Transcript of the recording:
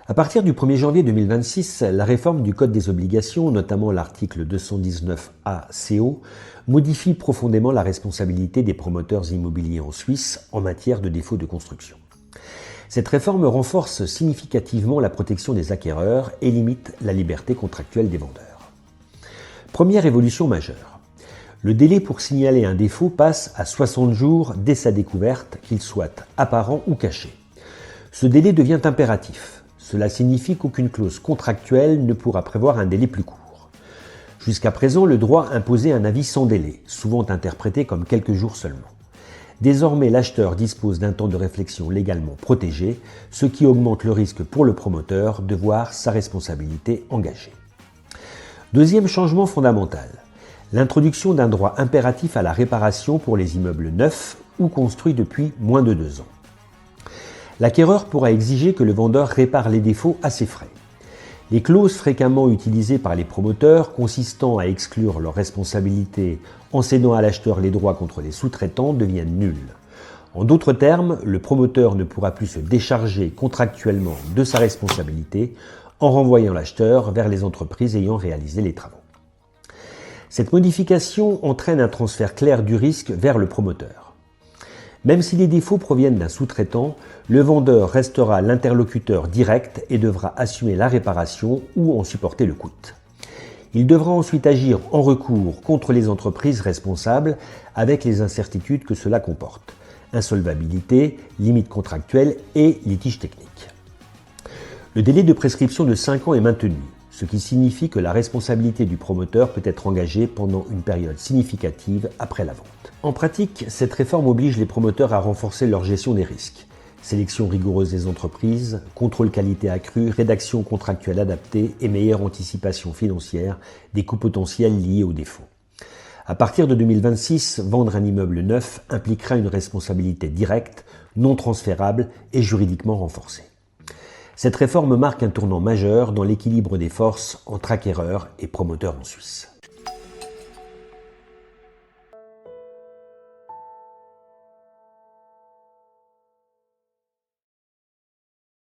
À partir du 1er janvier 2026, la réforme du Code des obligations, notamment l'article 219A CO, modifie profondément la responsabilité des promoteurs immobiliers en Suisse en matière de défaut de construction. Cette réforme renforce significativement la protection des acquéreurs et limite la liberté contractuelle des vendeurs. Première évolution majeure. Le délai pour signaler un défaut passe à 60 jours dès sa découverte, qu'il soit apparent ou caché. Ce délai devient impératif. Cela signifie qu'aucune clause contractuelle ne pourra prévoir un délai plus court. Jusqu'à présent, le droit imposait un avis sans délai, souvent interprété comme quelques jours seulement. Désormais, l'acheteur dispose d'un temps de réflexion légalement protégé, ce qui augmente le risque pour le promoteur de voir sa responsabilité engagée. Deuxième changement fondamental, l'introduction d'un droit impératif à la réparation pour les immeubles neufs ou construits depuis moins de 2 ans. L'acquéreur pourra exiger que le vendeur répare les défauts à ses frais. Les clauses fréquemment utilisées par les promoteurs consistant à exclure leur responsabilité en cédant à l'acheteur les droits contre les sous-traitants deviennent nulles. En d'autres termes, le promoteur ne pourra plus se décharger contractuellement de sa responsabilité en renvoyant l'acheteur vers les entreprises ayant réalisé les travaux. Cette modification entraîne un transfert clair du risque vers le promoteur. Même si les défauts proviennent d'un sous-traitant, le vendeur restera l'interlocuteur direct et devra assumer la réparation ou en supporter le coût. Il devra ensuite agir en recours contre les entreprises responsables avec les incertitudes que cela comporte: insolvabilité, limites contractuelles et litiges techniques. Le délai de prescription de 5 ans est maintenu, ce qui signifie que la responsabilité du promoteur peut être engagée pendant une période significative après la vente. En pratique, cette réforme oblige les promoteurs à renforcer leur gestion des risques. Sélection rigoureuse des entreprises, contrôle qualité accru, rédaction contractuelle adaptée et meilleure anticipation financière des coûts potentiels liés aux défauts. À partir de 2026, vendre un immeuble neuf impliquera une responsabilité directe, non transférable et juridiquement renforcée. Cette réforme marque un tournant majeur dans l'équilibre des forces entre acquéreurs et promoteurs en Suisse.